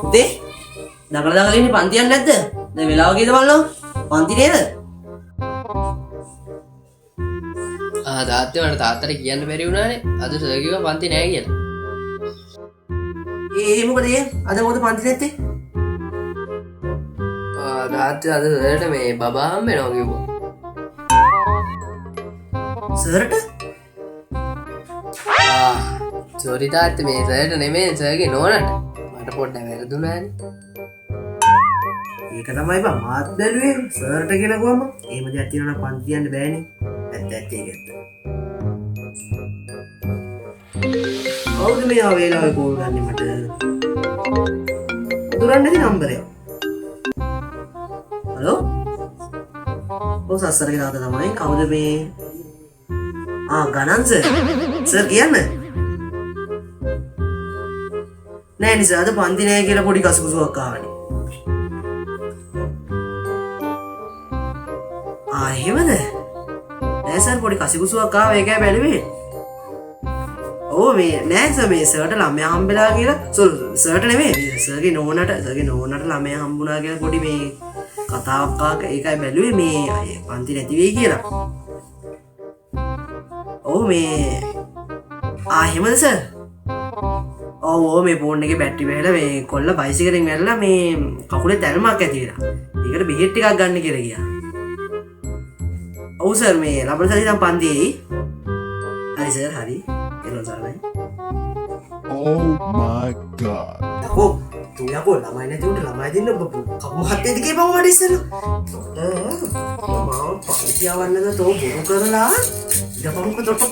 පුතේ දකලා ඉන්නේ පන්තියක් නැද්ද? දැන් වෙලාව කීයද බලන්න. පන්ති නේද? තාත්තේ මට තාත්තට කියන්න බැරි වුණානේ. අද සර් කිව්වා පන්ති නෑ කියලා. මොකද අද මොකද පන්ති නැත්තේ? තාත්තේ අද සර්ට මේ බබා හම්බ වෙනවා කිව්වා. සර්ට? සෝරි තාත්තේ මේ සර්ට නෙමෙයි සර්ගේ නෝනට. මට පොඩ්ඩක් වැරදුනානේ. ඒක තමයි බං මාත් බැලුවේ සර්ට කියලා ගොම. එහෙම දෙයක් තියෙනවා නම් පන්ති යන්න බෑනේ. ඇත්ත ඒක. කවුද මේ ආ වේලාවේ කෝල් ගන්නේ මට? දුරන්නේ නැති නම්බරයක්. හලෝ? ඔව් සස්සරගේ තාත්තා තමයි. කවුද මේ? ගණන් සර් කියන්න. නෑ නිසා අද පන්ති නෑ කියලා පොඩි කසුකුසුවක් ආවනේ. එහෙමද? නෑ සර් පොඩි කසුකුසුවක් ආවා ඒකයි බැලුවේ. ඕ මේ නෑ සර් මේ සර්ට ළමයා හම්බෙලා කියලා සර්ට නෙමෙයි සර්ගේ නෝනට ළමයා හම්බුණා කියලා පොඩි මේ කතාවක් ආක ඒකයි බැලුවේ මේ අය පන්ති නැති වෙයි කියලා. ඔව් මේ එහෙමද සර්? ඔව් මේ ෆෝන් එකේ බැටරි වැහලා මේ කොල්ල බයිසිකලෙන් වැරලා මේ කකුලේ තැල්මක් ඇති වෙලා. ඒකට බෙහෙත් ටිකක් ගන්න කියලා ගියා. ඔව් සර් මේ ලබන සතියේ නම් පන්තියේ. හරි සර් හරි. Oh my god. Ako, tuh ya bola mainnya tuh udah lama aja nih babu. Kamu hati di kebang mana sih lo? Mau pak siawan itu tuh buru kerla. Udah kamu ketutup.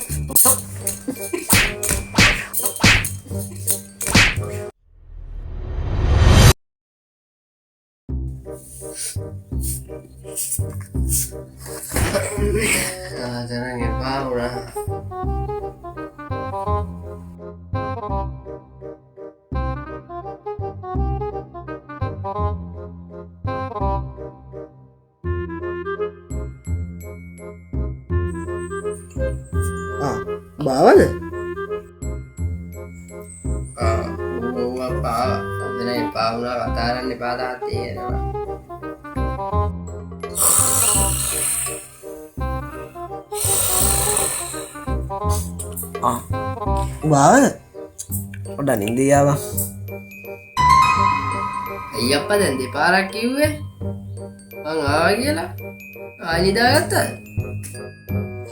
Jarang ya Pak udah. Bawal? Apa? Ada yang paham lah kataran di pada hati ya. Bawal? Udah nih dia bang. Iya apa dan di para kiwe? Bang lagi lah. Ani dah kata.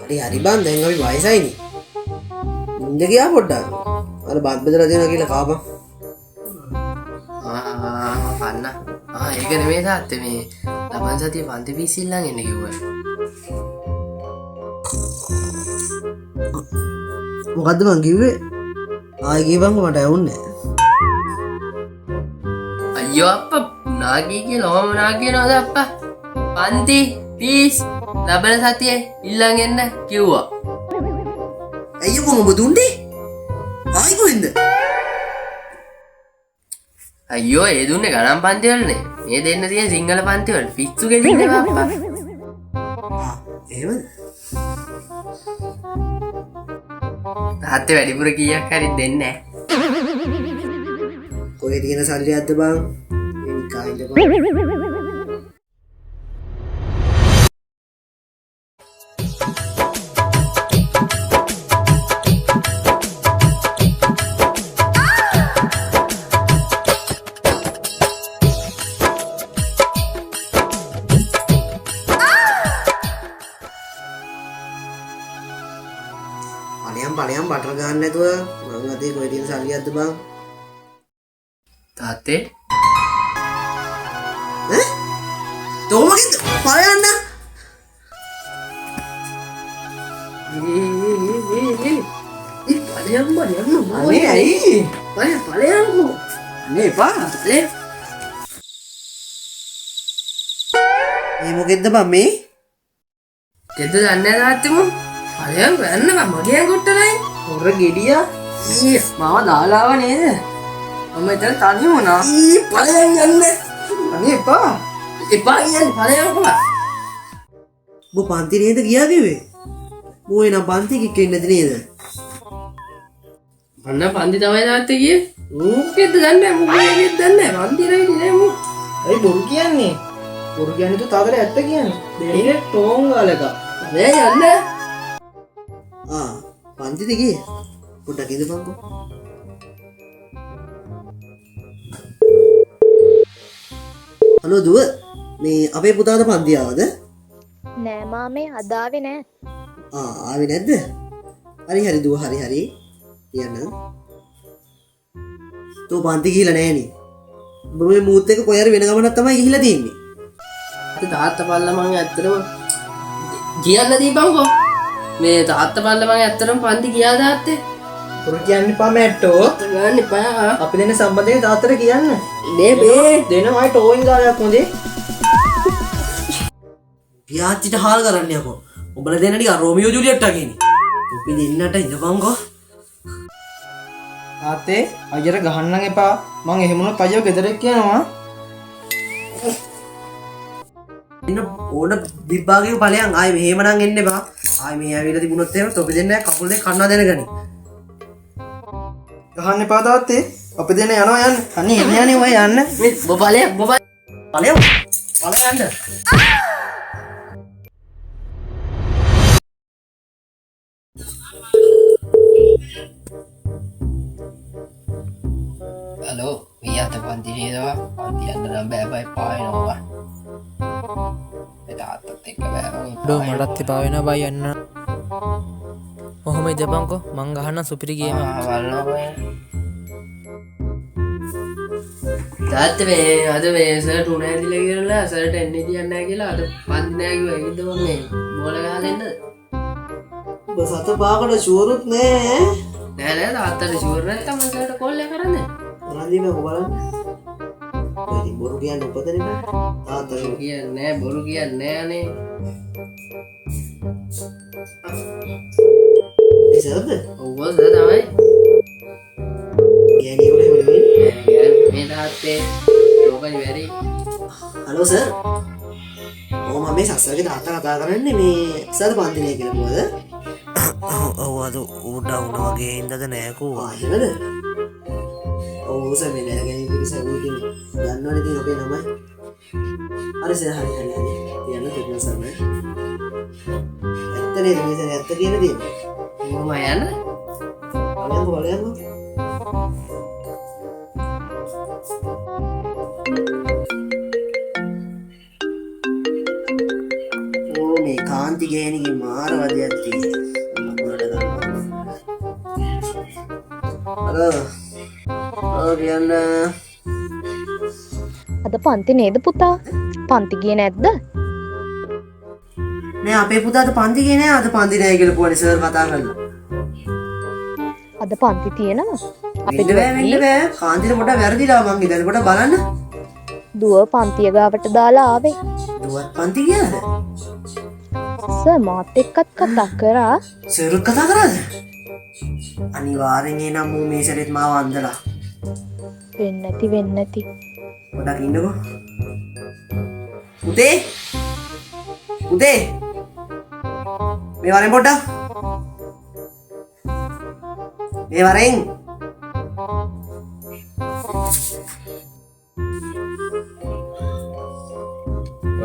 Hari bang, දැන් අපි වයසයිනේ. නින්ද ගියා පොඩ්ඩක්. අර බත් බෙදලා දෙනවා කියලා කාපන්. පන්න. ඒක නෙමෙයි තාත්තේ මේ ලබන සතියේ පන්ති පිසිල්ලන් එන්න කිව්වා. මොකද්ද මං කිව්වේ? ආයෙ කියපන්කො මට ඇහුන්නේ නැහැ. අයියෝ අප්පා නාගී කියලා ඔහම නාගිනවද අප්පා? පන්ති පිස් ලබන සතියේ ඉල්ලන් එන්න කිව්වා. අයියෝ කොහොමද දුන්නේ? ආයි කොහෙන්ද? අයියෝ ඒ දුන්නේ ගණන් පන්ති වලනේ. මේ දෙන්න තියෙන සිංහල පන්ති වල පිස්සු ගෙලින්නේ අප්පා. එහෙමද? තාත්තේ වැඩිපුර කීයක් හරි දෙන්නේ නැහැ. කොහෙද තියෙන සල්ලියක්ද බං? මේ නිකායිද බං? පලයම් බටර් ගන්න නැතුව මං අතේ කොහෙද තියෙන සල්ලියක්ද බං? තාත්තේ තෝමගෙද පලයන්න පලයම් අනේ ඇයි පලයම්කෝ අනේ එපා මේ මොකෙද්ද බං මේ දෙද දන්නේ තාත්තේ පලයම් ගන්න බං මගේ අඟුට්ටලයි හොර ගෙඩියා මාව දාලාව නේද මම එතන තනි වුණා පලයන් යන්න අනේ එපා කියන්නේ පලයම්කෝ ඔබ පන්ති නේද ගියා කිව්වේ? මෝ එනම් පන්ති කික්කෙන්නේ නැති නේද? අන්න පන්ති තමයි තාත්තේ ගියේ. ඌකෙද්ද දන්නේ නැහැ මුකේකෙද්ද දන්නේ නැහැ. පන්ති රෙදි නෑ මු. ඇයි බොරු කියන්නේ? බොරු කියන්නේ තු තාතර ඇත්ත කියන්නේ. දෙන්නේ ටෝන් ගාලක. නෑ යන්න. පන්තිද ගියේ? පොඩ්ඩක් ඉඳපන්කෝ. හලෝ දුව මේ අපේ පුතාට පන්ති ආවද? නෑ මාමේ අදාවේ නෑ. ආවේ නැද්ද? හරි දුව හරි කියන්න. තෝ පන්ති ගිහිල්ලා නෑනේ. ඔබ මේ මූත් එක කොහේ හරි වෙන ගමනක් තමයි ගිහිල්ලා තියෙන්නේ. තාත්තා පල්ලා මං ඇත්තටම කියන්න දීපන්කෝ. මේ තාත්තා පල්ලා මං ඇත්තටම පන්ති ගියා තාත්තේ. බොරු කියන්න එපා මැට්ටෝ. ගන්න එපා. අපි දෙන සම්බන්ධයෙන් තාත්තට කියන්න. නේ බේ. දෙනවා ටෝයින් ගාලයක් හොඳේ. පියාච්චිට හාල් කරන්න යකෝ. උඹලා දෙන්න ටික රෝමියෝ ජුලියට් වගේනේ. අපි දෙන්නට ඉඳපන්කෝ. තාත්තේ අයියට ගහන්න එපා. මං එහෙම වුණොත් අයියව ගෙදර එක්ක යනවා. ඉන්න ඕන විභාගයේ ඵලයන් ආයේ මෙහෙම නම් එන්න එපා. ආයේ මෙහෙ ඇවිල්ලා තිබුණොත් එහෙම තොපි දෙන්න කකුල් දෙක කන්නවා දැනගනි. ගහන්න එපා තාත්තේ. අපි දෙන්න යනවා යන්න. අනේ එන්න යන්නේ ඔය යන්න. මේ බබලේ ඵලයන් යන්න. හලෝ මේ අත පන්ති නේදවා. පන්ති යන්න නම් බෑ පායනවා. ඒ තාත්තත් එක්ක බෑ මම. ඩෝ මටත් එපා වෙනවා බයි යන්න. ඔහොම ඉඳපන්කෝ මං ගහන්න සුපිරි ගේම. තාත්තේ මේ අද මේ සර්ට උණ ඇඳිලා කියලා සර්ට එන්නේ තියන්නේ නැහැ කියලා අද පන්ති නැහැ කිව්වා. ඒකද මම මේ බෝල ගහ දෙන්නද? ඔබ සත පාකට ෂුවරුත් නෑ. නෑ තාත්තට ෂුවර් නැත්තම් මම සර්ට කෝල් එක කරන්නේ. රන්දිම බලන්න. ඉතින් බොරු කියන්නේ උපදෙන්නේ තාත්තා කියන්නේ නෑ බොරු කියන්නේ නෑ අනේ. ඉසද්ද? ඔව් සර් තමයි. ගෑණියෙකුට එහෙම නෙමෙයි. මේ තාත්තේ ලෝකයි වැඩි. Hello sir. මම මේ සස්සරගේ තාත්තා කතා කරන්නේ මේ සර් පන්තිනේ කියලා මොකද? ඔව් අද උඩ වගේ ඉඳද නෑකෝ. එහෙමද? ඔව් සර් මේ නෑ ගැනීම පිළිසෙ උදින් දන්නවනේ ඉතින් අපේ ළමයි. හරි සර් හරි. තියන්න දෙන්න සර් නේ. ඇත්ත නේද මේ සර් ඇත්ත කියන දේ? මම යන්න. බලයන්කෝ. මේ කාන්ති ගෑණිගේ මාර වදයක් තියෙනවා. අද පන්ති නේද පුතා? පන්ති ගියේ නැද්ද? නෑ අපේ පුතාට පන්ති ගියේ නෑ. අද පන්ති නෑ කියලා පොඩි සර් කතා කරලා. අද පන්ති තියෙනවා. වෙන්න බෑ. කාන්තිට පොඩ වැරදිලා මං ඉතින් පොඩ බලන්න. දුව පන්තිය ගාවට දාලා ආවේ. දුවත් පන්ති ගියාද? සර් මාත් එක්කත් කතා කරා. සර් කතා කරාද? අනිවාර්යෙන් එනම් මූ මේ සැරේත් මාව අන්දලා. වෙන්න නැති. පොඩක් ඉන්නකෝ. පුතේ මේ වරෙන් පොඩ්ඩක්. මේ වරෙන්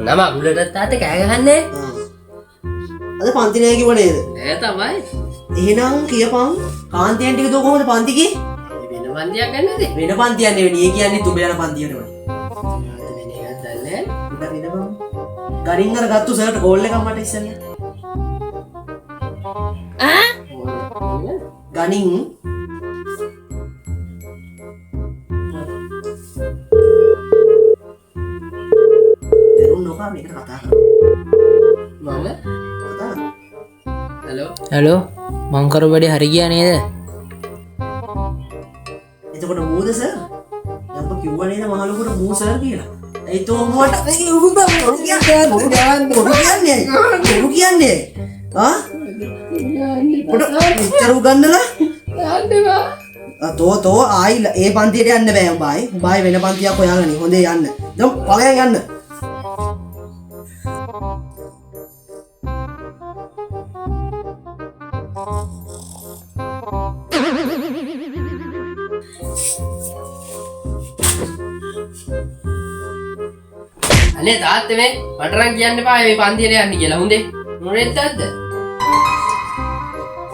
නම අගුලට තාත්තේ කෑ ගහන්නේ. අද පන්ති නෑ කිව්ව නේද? නෑ තමයි. එහෙනම් කියපන් කාන්ති ආන්ටිගේ දෝ කොහොමද පන්ති ගියේ? වෙන පන්තියක් ගන්නද? වෙන පන්තියක් නෙවෙයි. ඒ කියන්නේ තුඹ යන පන්තියට වනේ. වෙන එකක් දන්නේ පොඩ්ඩක් ඉඳපන්. ගරින් අර ගත්තු සර්ට කෝල් එකක් මට ඉස්සෙල්ලා. ගනින් දරුන් නොකා මේකට කතා කරමු. මම කතා කරමු. හලෝ මං කරු වැඩි හරි ගියා නේද? එතකොට මූද සර්? යම්ප කිව්වා නේද මහලුකට මූ සර් කියලා. ඒ තෝ මොකට බොරු කියන්නේ ආ පොඩ ඉතරු ගන්නලා තෝ ආයි ඒ පන්තියට යන්න බෑ උඹයි. උඹයි වෙන පන්තියක් හොයාගනි. හොඳේ යන්න. දැන් ඵලයන් යන්න. අනේ තාත්තේ මේ මටරන් කියන්න එපා මේ පන්තියට යන්න කියලා. හොඳේ. මොනෙත් නැද්ද?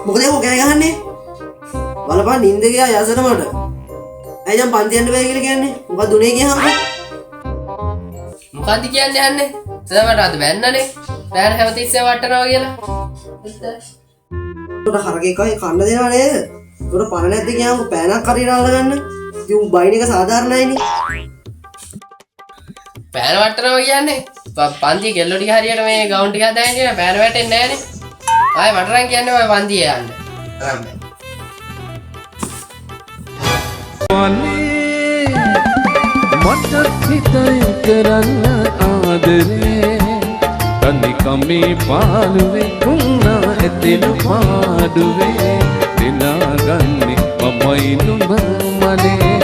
මොකද ඒක කෑ ගහන්නේ? බලපන් නින්ද ගියා යසට මට. ඇයි දැන් පන්ති යන්න බෑ කියලා කියන්නේ? මොකක්ද උනේ කියහම? මොකද්ද කියන්නේ යන්නේ? සර්වට අද වැන්නනේ. බෑර හැමතිස්සෙම වටනවා කියලා. උඩ හරකේ කයි කන්න දෙනවා නේද? උඩ පණ නැද්ද කියහම පෑනක් හරියට අල්ලගන්න. ඉතින් උන් බයින් එක සාධාරණයිනේ. පෑන වටනවා කියන්නේ පන්ති කෙල්ලෝ ටික හරියට මේ ගවුන් ටික හදාගෙන ඉන්න පෑන වැටෙන්නේ නැහනේ. ආයේ මටරන් කියන්නේ ඔය පන්තිය යන්න. අරන් මට හිතයි කරන්න ආදරේ තනි කමේ පාළුවේ උන්නා ඇතෙන පාඩුවේ දිනාගන්නේ මමයි නුඹ මනේ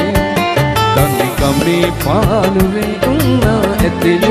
තනි කමේ පාළුවේ උන්නා ඇතෙන